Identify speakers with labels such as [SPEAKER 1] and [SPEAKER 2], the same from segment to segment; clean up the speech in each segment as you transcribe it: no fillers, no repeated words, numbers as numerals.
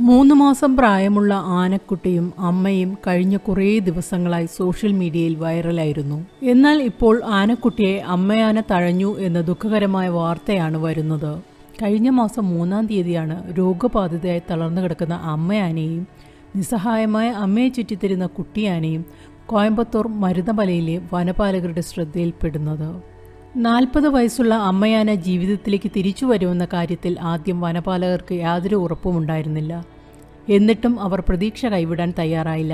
[SPEAKER 1] 3 മാസം പ്രായമുള്ള ആനക്കുട്ടിയും അമ്മയും കഴിഞ്ഞ കുറേ ദിവസങ്ങളായി സോഷ്യൽ മീഡിയയിൽ വൈറലായിരുന്നു. എന്നാൽ ഇപ്പോൾ ആനക്കുട്ടിയെ അമ്മയാന തഴഞ്ഞു എന്ന ദുഃഖകരമായ വാർത്തയാണ് വരുന്നത്. കഴിഞ്ഞ മാസം 3-ാം തീയതിയാണ് രോഗബാധിതയായി തളർന്നു കിടക്കുന്ന അമ്മയാനയും നിസ്സഹായമായ അമ്മയെ ചുറ്റിത്തിരുന്ന കുട്ടിയാനയും കോയമ്പത്തൂർ മരുതമലയിലെ വനപാലകരുടെ ശ്രദ്ധയിൽപ്പെടുന്നത്. 40 വയസ്സുള്ള അമ്മയാന ജീവിതത്തിലേക്ക് തിരിച്ചു വരുമെന്ന കാര്യത്തിൽ ആദ്യം വനപാലകർക്ക് യാതൊരു ഉറപ്പുമുണ്ടായിരുന്നില്ല. എന്നിട്ടും അവർ പ്രതീക്ഷ കൈവിടാൻ തയ്യാറായില്ല.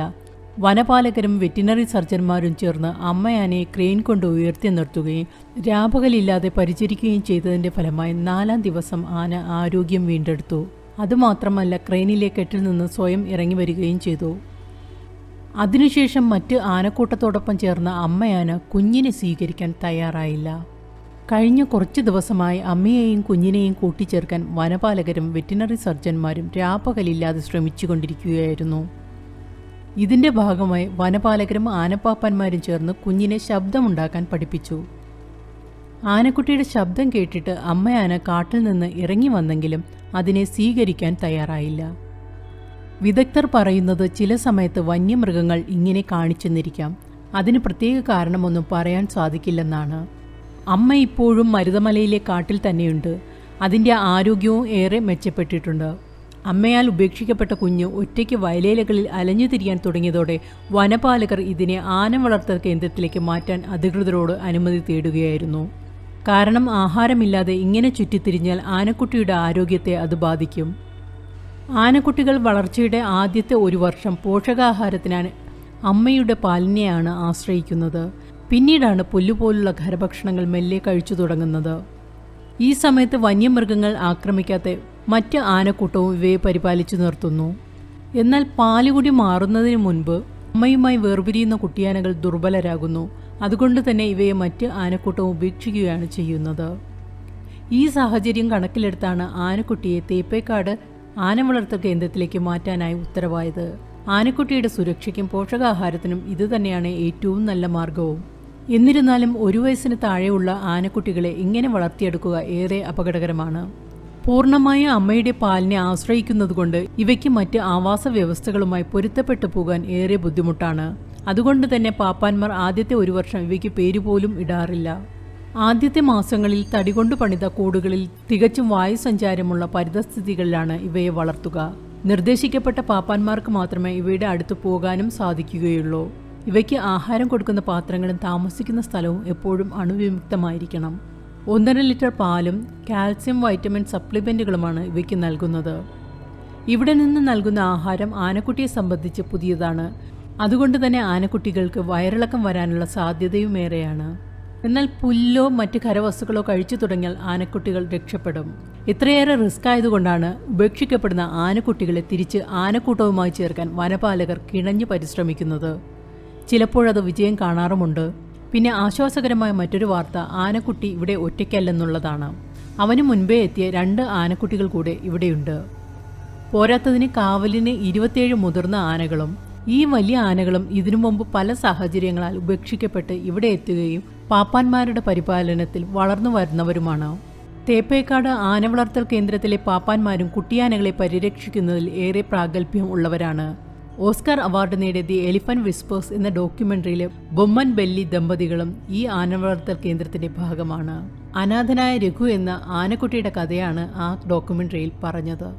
[SPEAKER 1] വനപാലകരും വെറ്റിനറി സർജന്മാരും ചേർന്ന് അമ്മയാനയെ ക്രെയിൻ കൊണ്ട് ഉയർത്തി നിർത്തുകയും രാപകലില്ലാതെ പരിചരിക്കുകയും ചെയ്തതിൻ്റെ ഫലമായി 4-ാം ദിവസം ആന ആരോഗ്യം വീണ്ടെടുത്തു. അതുമാത്രമല്ല, ക്രെയിനിലെ കെട്ടിൽ നിന്ന് സ്വയം ഇറങ്ങി വരികയും ചെയ്തു. അതിനുശേഷം മറ്റ് ആനക്കൂട്ടത്തോടൊപ്പം ചേർന്ന അമ്മയാന കുഞ്ഞിനെ സ്വീകരിക്കാൻ തയ്യാറായില്ല. കഴിഞ്ഞ കുറച്ച് ദിവസമായി അമ്മയെയും കുഞ്ഞിനെയും കൂട്ടിച്ചേർക്കാൻ വനപാലകരും വെറ്റിനറി സർജന്മാരും രാപ്പകലില്ലാതെ ശ്രമിച്ചുകൊണ്ടിരിക്കുകയായിരുന്നു. ഇതിൻ്റെ ഭാഗമായി വനപാലകരും ആനപ്പാപ്പന്മാരും ചേർന്ന് കുഞ്ഞിനെ ശബ്ദമുണ്ടാക്കാൻ പഠിപ്പിച്ചു. ആനക്കുട്ടിയുടെ ശബ്ദം കേട്ടിട്ട് അമ്മയാന കാട്ടിൽ നിന്ന് ഇറങ്ങി വന്നെങ്കിലും അതിനെ സ്വീകരിക്കാൻ തയ്യാറായില്ല. വിദഗ്ധർ പറയുന്നത് ചില സമയത്ത് വന്യമൃഗങ്ങൾ ഇങ്ങനെ കാണിച്ചെന്നിരിക്കാം. അതിന് പ്രത്യേക കാരണമൊന്നും പറയാൻ സാധിക്കില്ലെന്നാണ്. അമ്മ ഇപ്പോഴും മരുതമലയിലെ കാട്ടിൽ തന്നെയുണ്ട്. അതിൻ്റെ ആരോഗ്യവും ഏറെ മെച്ചപ്പെട്ടിട്ടുണ്ട്. അമ്മയാൽ ഉപേക്ഷിക്കപ്പെട്ട കുഞ്ഞ് ഒറ്റയ്ക്ക് വയലേലകളിൽ അലഞ്ഞു തിരിയാൻ തുടങ്ങിയതോടെ വനപാലകർ ഇതിനെ ആന വളർത്തൽ കേന്ദ്രത്തിലേക്ക് മാറ്റാൻ അധികൃതരോട് അനുമതി തേടുകയായിരുന്നു. കാരണം ആഹാരമില്ലാതെ ഇങ്ങനെ ചുറ്റിത്തിരിഞ്ഞാൽ ആനക്കുട്ടിയുടെ ആരോഗ്യത്തെ അത് ബാധിക്കും. ആനക്കുട്ടികൾ വളർച്ചയുടെ ആദ്യത്തെ 1 വർഷം പോഷകാഹാരത്തിനാണ് അമ്മയുടെ പാലിനെയാണ് ആശ്രയിക്കുന്നത്. പിന്നീടാണ് പുല്ലുപോലുള്ള ഖരഭക്ഷണങ്ങൾ മെല്ലെ കഴിച്ചു തുടങ്ങുന്നത്. ഈ സമയത്ത് വന്യമൃഗങ്ങൾ ആക്രമിക്കാത്ത മറ്റ് ആനക്കൂട്ടവും ഇവയെ പരിപാലിച്ചു നിർത്തുന്നു. എന്നാൽ പാലുകുടി മാറുന്നതിന് മുൻപ് അമ്മയുമായി വേർപിരിയുന്ന കുട്ടിയാനകൾ ദുർബലരാകുന്നു. അതുകൊണ്ട് തന്നെ ഇവയെ മറ്റ് ആനക്കൂട്ടവും ഉപേക്ഷിക്കുകയാണ് ചെയ്യുന്നത്. ഈ സാഹചര്യം കണക്കിലെടുത്താണ് ആനക്കുട്ടിയെ തേപ്പേക്കാട് ആന വളർത്തൽ കേന്ദ്രത്തിലേക്ക് മാറ്റാനായി ഉത്തരവായത്. ആനക്കുട്ടിയുടെ സുരക്ഷയ്ക്കും പോഷകാഹാരത്തിനും ഇതുതന്നെയാണ് ഏറ്റവും നല്ല മാർഗവും. എന്നിരുന്നാലും 1 വയസ്സിന് താഴെയുള്ള ആനക്കുട്ടികളെ ഇങ്ങനെ വളർത്തിയെടുക്കുക ഏറെ അപകടകരമാണ്. പൂർണ്ണമായ അമ്മയുടെ പാലിനെ ആശ്രയിക്കുന്നതുകൊണ്ട് ഇവയ്ക്ക് മറ്റ് ആവാസ വ്യവസ്ഥകളുമായി പൊരുത്തപ്പെട്ടു പോകാൻ ഏറെ ബുദ്ധിമുട്ടാണ്. അതുകൊണ്ട് തന്നെ പാപ്പാന്മാർ ആദ്യത്തെ 1 വർഷം ഇവയ്ക്ക് പേരുപോലും ഇടാറില്ല. ആദ്യത്തെ മാസങ്ങളിൽ തടികൊണ്ടു പണിത കൂടുകളിൽ തികച്ചും വായുസഞ്ചാരമുള്ള പരിതസ്ഥിതികളിലാണ് ഇവയെ വളർത്തുക. നിർദ്ദേശിക്കപ്പെട്ട പാപ്പാന്മാർക്ക് മാത്രമേ ഇവയുടെ അടുത്ത് പോകാനും സാധിക്കുകയുള്ളൂ. ഇവയ്ക്ക് ആഹാരം കൊടുക്കുന്ന പാത്രങ്ങളും താമസിക്കുന്ന സ്ഥലവും എപ്പോഴും അണുവിമുക്തമായിരിക്കണം. 1.5 ലിറ്റർ പാലും കാൽസ്യം വൈറ്റമിൻ സപ്ലിമെൻറ്റുകളുമാണ് ഇവയ്ക്ക് നൽകുന്നത്. ഇവിടെ നിന്ന് നൽകുന്ന ആഹാരം ആനക്കുട്ടിയെ സംബന്ധിച്ച് പുതിയതാണ്. അതുകൊണ്ട് തന്നെ ആനക്കുട്ടികൾക്ക് വയറിളക്കം വരാനുള്ള സാധ്യതയുമേറെയാണ്. എന്നാൽ പുല്ലോ മറ്റ് ഖരവസ്തുക്കളോ കഴിച്ചു തുടങ്ങിയാൽ ആനക്കുട്ടികൾ രക്ഷപ്പെടും. ഇത്രയേറെ റിസ്ക് ആയതുകൊണ്ടാണ് ഉപേക്ഷിക്കപ്പെടുന്ന ആനക്കുട്ടികളെ തിരിച്ച് ആനക്കൂട്ടവുമായി ചേർക്കാൻ വനപാലകർ കിണഞ്ഞു പരിശ്രമിക്കുന്നത്. ചിലപ്പോഴത് വിജയം കാണാറുമുണ്ട്. പിന്നെ ആശ്വാസകരമായ മറ്റൊരു വാർത്ത ആനക്കുട്ടി ഇവിടെ ഒറ്റയ്ക്കല്ലെന്നുള്ളതാണ്. അവന് മുൻപേ എത്തിയ 2 ആനക്കുട്ടികൾ കൂടെ ഇവിടെയുണ്ട്. പോരാത്തതിന് കാവലിന് 27 മുതിർന്ന ആനകളും. ഈ വലിയ ആനകളും ഇതിനു മുമ്പ് പല സാഹചര്യങ്ങളാൽ ഉപേക്ഷിക്കപ്പെട്ട് ഇവിടെ എത്തുകയും പാപ്പാന്മാരുടെ പരിപാലനത്തിൽ വളർന്നു വരുന്നവരുമാണ്. തേപ്പേക്കാട് ആന വളർത്തൽ കേന്ദ്രത്തിലെ പാപ്പാന്മാരും കുട്ടിയാനകളെ പരിരക്ഷിക്കുന്നതിൽ ഏറെ പ്രാഗൽഭ്യം ഉള്ളവരാണ്. ഓസ്കാർ അവാർഡ് നേടിയ ദി എലിഫന്റ് വിസ്പേഴ്സ് എന്ന ഡോക്യുമെന്ററിയിലെ ബൊമ്മൻ ബെല്ലി ദമ്പതികളും ഈ ആന വളർത്തൽ കേന്ദ്രത്തിന്റെ ഭാഗമാണ്. അനാഥനായ രഘു എന്ന ആനക്കുട്ടിയുടെ കഥയാണ് ആ ഡോക്യുമെന്ററിയിൽ പറഞ്ഞത്.